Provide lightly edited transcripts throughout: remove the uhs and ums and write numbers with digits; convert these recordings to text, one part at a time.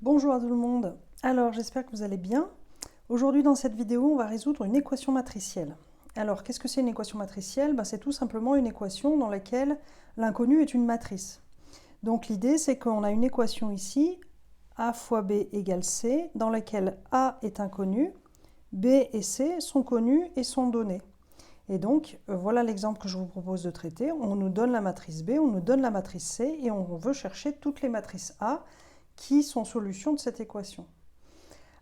Bonjour à tout le monde. Alors, j'espère que vous allez bien. Aujourd'hui, dans cette vidéo, on va résoudre une équation matricielle. Alors, qu'est-ce que c'est une équation matricielle? C'est tout simplement une équation dans laquelle l'inconnu est une matrice. Donc, l'idée, c'est qu'on a une équation ici, A fois B égale C, dans laquelle A est inconnu, B et C sont connus et sont donnés. Et donc, voilà l'exemple que je vous propose de traiter. On nous donne la matrice B, on nous donne la matrice C, et on veut chercher toutes les matrices A qui sont solutions de cette équation.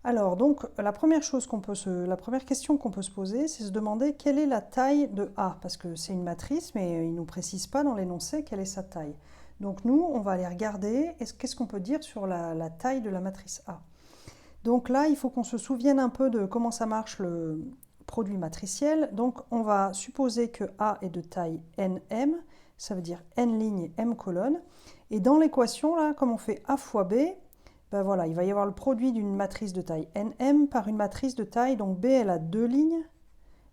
Alors, donc, la première question qu'on peut se poser, c'est se demander quelle est la taille de A, parce que c'est une matrice, mais il ne nous précise pas dans l'énoncé quelle est sa taille. Donc nous, on va aller regarder, qu'est-ce qu'on peut dire sur la taille de la matrice A. Donc là, il faut qu'on se souvienne un peu de comment ça marche le produit matriciel. Donc on va supposer que A est de taille nm, ça veut dire n lignes, m colonnes. Et dans l'équation, là, comme on fait A fois B, ben voilà, il va y avoir le produit d'une matrice de taille nm par une matrice de taille, donc B, elle a 2 lignes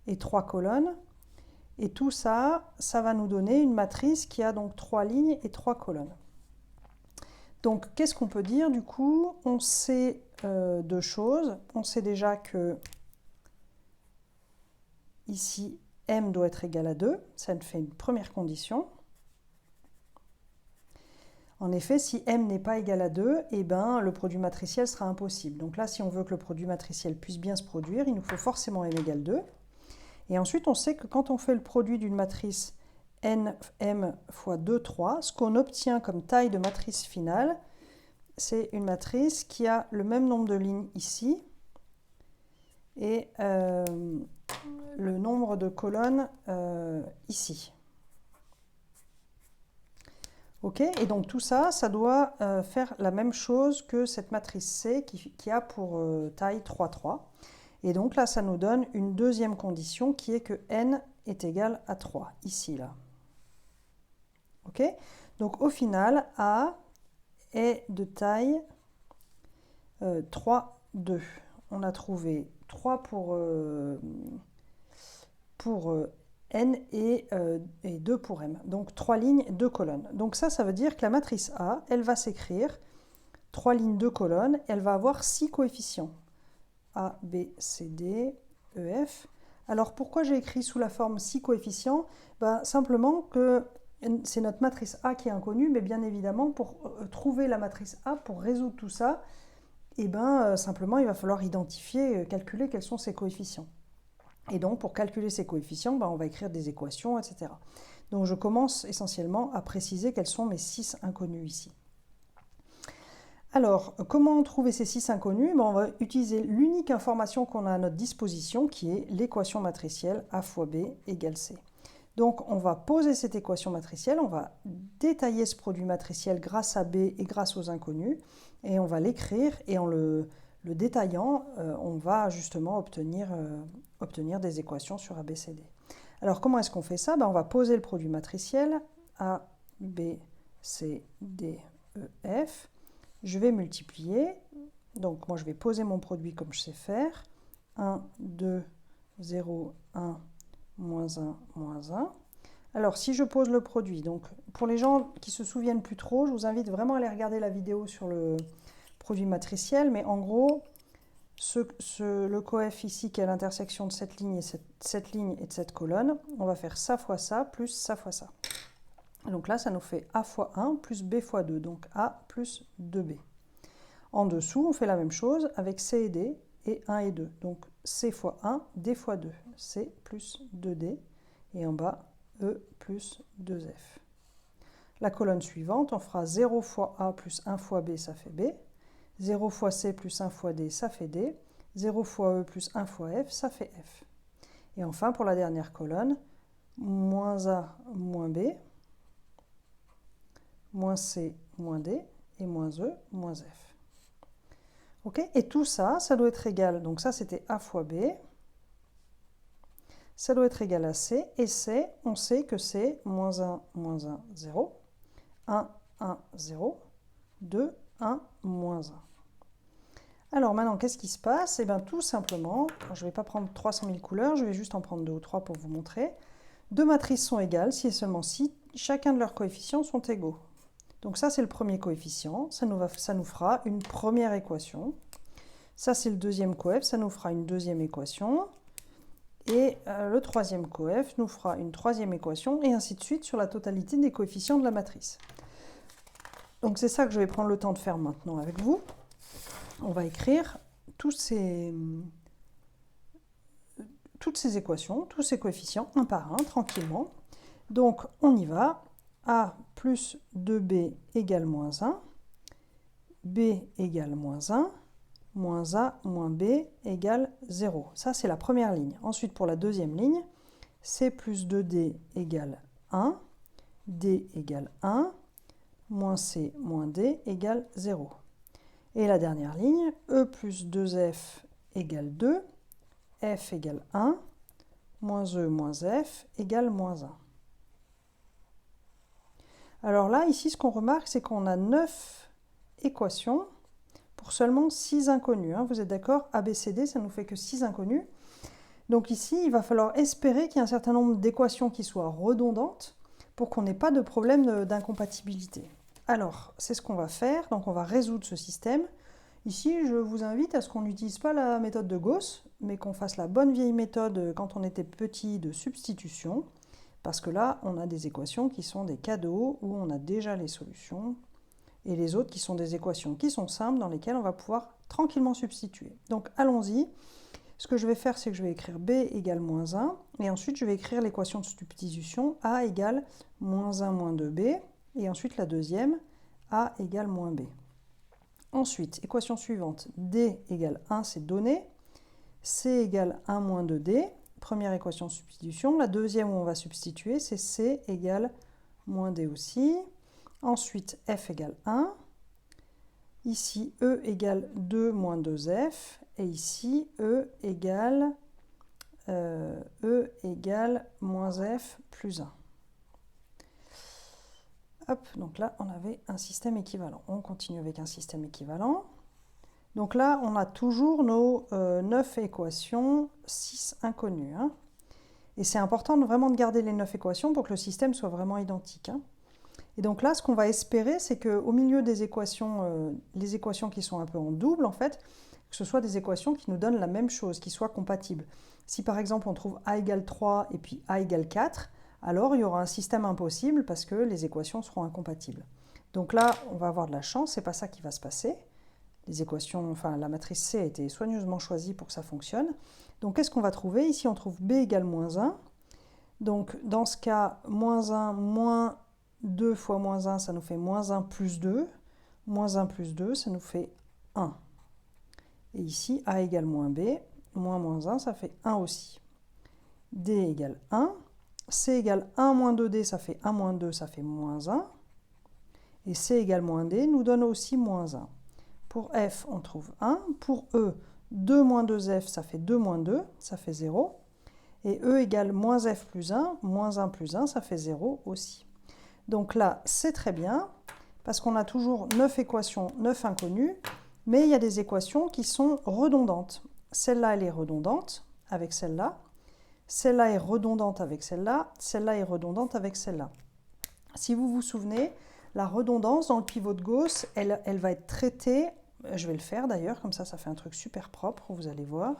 et 3 colonnes. Et tout ça, ça va nous donner une matrice qui a donc 3 lignes et 3 colonnes. Donc, qu'est-ce qu'on peut dire du coup? On sait deux choses. On sait déjà que ici, m doit être égal à 2. Ça nous fait une première condition. En effet, si m n'est pas égal à 2, eh ben, le produit matriciel sera impossible. Donc là, si on veut que le produit matriciel puisse bien se produire, il nous faut forcément m égale 2. Et ensuite, on sait que quand on fait le produit d'une matrice nm fois 2, 3, ce qu'on obtient comme taille de matrice finale, c'est une matrice qui a le même nombre de lignes ici et le nombre de colonnes ici. Ok, et donc tout ça, ça doit faire la même chose que cette matrice C qui a pour taille 3, 3. Et donc là, ça nous donne une deuxième condition qui est que n est égal à 3, ici, là. Ok, donc au final, A est de taille 3, 2. On a trouvé 3 pour n et 2 pour m. Donc 3 lignes, 2 colonnes. Donc ça veut dire que la matrice A, elle va s'écrire 3 lignes, 2 colonnes, elle va avoir 6 coefficients. A, B, C, D, E, F. Alors pourquoi j'ai écrit sous la forme 6 coefficients? Simplement que c'est notre matrice A qui est inconnue, mais bien évidemment, pour trouver la matrice A, pour résoudre tout ça, simplement, il va falloir identifier, calculer quels sont ses coefficients. Et donc, pour calculer ces coefficients, on va écrire des équations, etc. Donc, je commence essentiellement à préciser quels sont mes 6 inconnus ici. Alors, comment trouver ces 6 inconnus? On va utiliser l'unique information qu'on a à notre disposition, qui est l'équation matricielle A fois B égale C. Donc, on va poser cette équation matricielle, on va détailler ce produit matriciel grâce à B et grâce aux inconnus, et on va l'écrire, et en le détaillant, on va justement obtenir des équations sur A, B, C, D. Alors, comment est-ce qu'on fait ça? On va poser le produit matriciel A, B, C, D, E, F. Je vais multiplier, donc moi je vais poser mon produit comme je sais faire, 1, 2, 0, 1, moins 1, moins 1. Alors si je pose le produit, donc pour les gens qui se souviennent plus trop, je vous invite vraiment à aller regarder la vidéo sur le produit matriciel, mais en gros, le coef ici qui est à l'intersection de cette ligne et de cette colonne, on va faire ça fois ça, plus ça fois ça. Donc là, ça nous fait A fois 1 plus B fois 2, donc A plus 2B. En dessous, on fait la même chose avec C et D, et 1 et 2. Donc C fois 1, D fois 2. C plus 2D, et en bas, E plus 2F. La colonne suivante, on fera 0 fois A plus 1 fois B, ça fait B. 0 fois C plus 1 fois D, ça fait D. 0 fois E plus 1 fois F, ça fait F. Et enfin, pour la dernière colonne, moins A moins B, moins C, moins D, et moins E, moins F. Ok, et tout ça, ça doit être égal, donc ça c'était A fois B, ça doit être égal à C, et C, on sait que c'est moins 1, 0, 1, 1, 0, 2, 1, moins 1. Alors maintenant, qu'est-ce qui se passe? Tout simplement, je ne vais pas prendre 300 000 couleurs, je vais juste en prendre 2 ou 3 pour vous montrer. Deux matrices sont égales si et seulement si chacun de leurs coefficients sont égaux. Donc ça, c'est le premier coefficient. Ça nous fera une première équation. Ça, c'est le deuxième coef. Ça nous fera une deuxième équation. Et le troisième coef nous fera une troisième équation, et ainsi de suite sur la totalité des coefficients de la matrice. Donc c'est ça que je vais prendre le temps de faire maintenant avec vous. On va écrire toutes ces équations, tous ces coefficients, un par un, tranquillement. Donc on y va. A plus 2b égale moins 1. B égale moins 1. Moins A moins B égale 0. Ça, c'est la première ligne. Ensuite, pour la deuxième ligne, C plus 2D égale 1. D égale 1. Moins C moins D égale 0. Et la dernière ligne, E plus 2F égale 2. F égale 1. Moins E moins F égale moins 1. Alors là, ici, ce qu'on remarque, c'est qu'on a 9 équations pour seulement 6 inconnus. Hein. Vous êtes d'accord? A, B, C, D, ça ne nous fait que 6 inconnus. Donc ici, il va falloir espérer qu'il y ait un certain nombre d'équations qui soient redondantes pour qu'on n'ait pas de problème d'incompatibilité. Alors, c'est ce qu'on va faire. Donc on va résoudre ce système. Ici, je vous invite à ce qu'on n'utilise pas la méthode de Gauss, mais qu'on fasse la bonne vieille méthode quand on était petit de substitution. Parce que là, on a des équations qui sont des cadeaux où on a déjà les solutions. Et les autres qui sont des équations qui sont simples dans lesquelles on va pouvoir tranquillement substituer. Donc allons-y. Ce que je vais faire, c'est que je vais écrire B égale moins 1, et ensuite je vais écrire l'équation de substitution A égale moins 1 moins 2B, et ensuite la deuxième, A égale moins B. Ensuite, équation suivante, D égale 1, c'est donné, C égale 1 moins 2D, première équation de substitution. La deuxième où on va substituer, c'est C égale moins D aussi. Ensuite, F égale 1. Ici, E égale 2 moins 2F. Et ici, E égale moins F plus 1. Hop, donc là, on avait un système équivalent. On continue avec un système équivalent. Donc là, on a toujours nos 9 équations, 6 inconnues. Hein. Et c'est important vraiment de garder les 9 équations pour que le système soit vraiment identique. Hein. Et donc là, ce qu'on va espérer, c'est qu'au milieu des équations, les équations qui sont un peu en double, en fait, que ce soit des équations qui nous donnent la même chose, qui soient compatibles. Si par exemple on trouve A égale 3 et puis A égale 4, alors il y aura un système impossible parce que les équations seront incompatibles. Donc là, on va avoir de la chance, c'est pas ça qui va se passer. Les équations, enfin la matrice C a été soigneusement choisie pour que ça fonctionne. Donc qu'est-ce qu'on va trouver? Ici, on trouve B égale moins 1. Donc dans ce cas, moins 1 moins 2 fois moins 1, ça nous fait moins 1 plus 2. Moins 1 plus 2, ça nous fait 1. Et ici, A égale moins B, moins 1, ça fait 1 aussi. D égale 1. C égale 1 moins 2D, ça fait 1 moins 2, ça fait moins 1. Et C égale moins D nous donne aussi moins 1. Pour F, on trouve 1. Pour E, 2 moins 2F, ça fait 2 moins 2, ça fait 0. Et E égale moins F plus 1, moins 1 plus 1, ça fait 0 aussi. Donc là, c'est très bien, parce qu'on a toujours 9 équations, 9 inconnues, mais il y a des équations qui sont redondantes. Celle-là, elle est redondante avec celle-là. Celle-là est redondante avec celle-là. Celle-là est redondante avec celle-là. Si vous vous souvenez, la redondance dans le pivot de Gauss, elle va être traitée, je vais le faire d'ailleurs, comme ça fait un truc super propre, vous allez voir.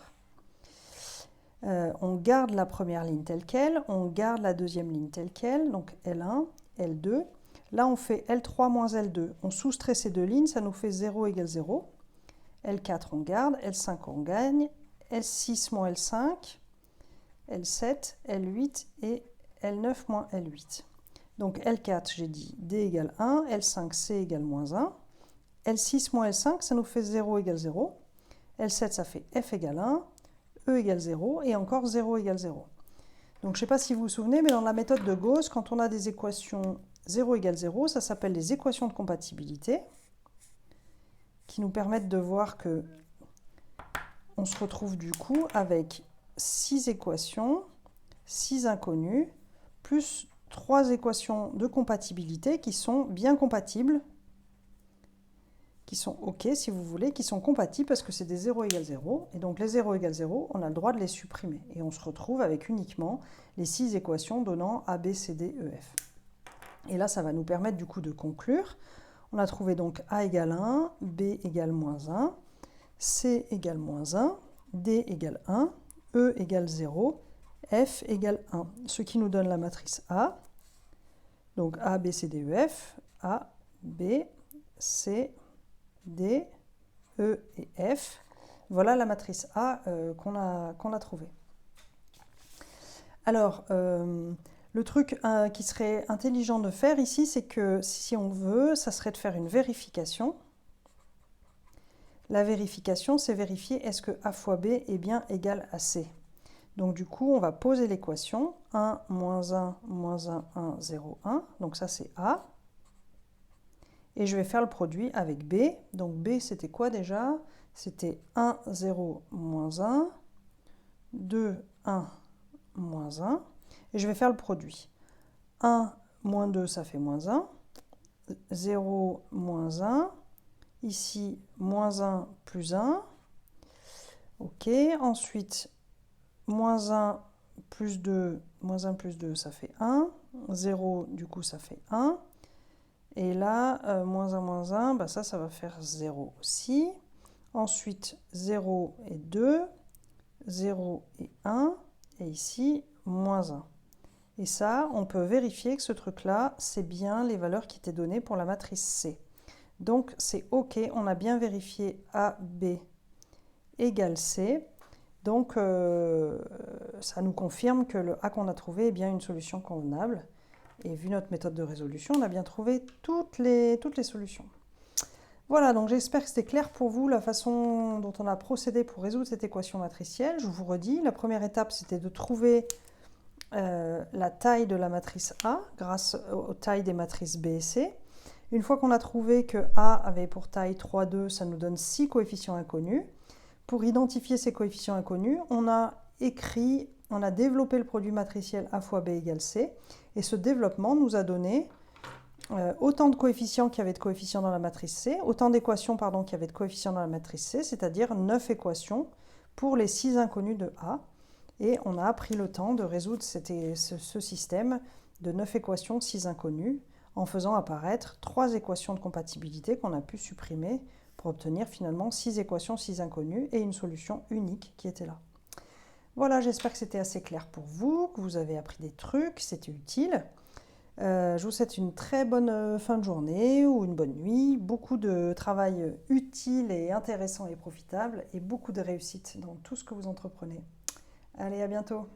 On garde la première ligne telle qu'elle, on garde la deuxième ligne telle qu'elle, donc L1, L2. Là, on fait L3 moins L2. On soustrait ces deux lignes, ça nous fait 0 égale 0. L4, on garde. L5, on gagne. L6 moins L5. L7, L8 et L9 moins L8. Donc L4, j'ai dit D égale 1. L5, C égale moins 1. L6 moins L5, ça nous fait 0 égale 0. L7, ça fait F égale 1. E égale 0. Et encore 0 égale 0. Donc je ne sais pas si vous vous souvenez, mais dans la méthode de Gauss, quand on a des équations 0 égale 0, ça s'appelle les équations de compatibilité, qui nous permettent de voir que on se retrouve du coup avec 6 équations, 6 inconnues, plus 3 équations de compatibilité qui sont bien compatibles, qui sont OK si vous voulez, qui sont compatibles parce que c'est des 0 égale 0. Et donc les 0 égale 0, on a le droit de les supprimer. Et on se retrouve avec uniquement les 6 équations donnant A, B, C, D, E, F. Et là, ça va nous permettre du coup de conclure. On a trouvé donc A égale 1, B égale moins 1, C égale moins 1, D égale 1, E égale 0, F égale 1. Ce qui nous donne la matrice A. Donc A, B, C, D, E, F. A, B, C, D, E et F. Voilà la matrice A qu'on a trouvée. Alors, le truc qui serait intelligent de faire ici, c'est que si on veut, ça serait de faire une vérification. La vérification, c'est vérifier est-ce que A fois B est bien égal à C. Donc du coup, on va poser l'équation 1, moins 1, moins 1, 1, 0, 1. Donc ça, c'est A. Et je vais faire le produit avec B. Donc B, c'était quoi déjà? C'était 1, 0, moins 1, 2, 1, moins 1. Et je vais faire le produit. 1, moins 2, ça fait moins 1. 0, moins 1. Ici, moins 1 plus 1. OK. Ensuite, moins 1 plus 2, moins 1 plus 2, ça fait 1. 0, du coup, ça fait 1. Et là, moins 1, bah ça va faire 0 aussi. Ensuite, 0 et 2, 0 et 1. Et ici, moins 1. Et ça, on peut vérifier que ce truc-là, c'est bien les valeurs qui étaient données pour la matrice C. Donc, c'est OK, on a bien vérifié A, B égale C. Donc, ça nous confirme que le A qu'on a trouvé est bien une solution convenable. Et vu notre méthode de résolution, on a bien trouvé toutes les solutions. Voilà, donc j'espère que c'était clair pour vous la façon dont on a procédé pour résoudre cette équation matricielle. Je vous redis, la première étape, c'était de trouver la taille de la matrice A grâce aux tailles des matrices B et C. Une fois qu'on a trouvé que A avait pour taille 3, 2, ça nous donne 6 coefficients inconnus. Pour identifier ces coefficients inconnus, on a développé le produit matriciel A fois B égale C. Et ce développement nous a donné autant de coefficients qu'il y avait de coefficients dans la matrice C, autant d'équations qu'il y avait de coefficients dans la matrice C, c'est-à-dire 9 équations pour les 6 inconnus de A. Et on a pris le temps de résoudre ce système de 9 équations, 6 inconnues, en faisant apparaître 3 équations de compatibilité qu'on a pu supprimer pour obtenir finalement 6 équations, 6 inconnues et une solution unique qui était là. Voilà, j'espère que c'était assez clair pour vous, que vous avez appris des trucs, c'était utile. Je vous souhaite une très bonne fin de journée ou une bonne nuit, beaucoup de travail utile et intéressant et profitable et beaucoup de réussite dans tout ce que vous entreprenez. Allez, à bientôt!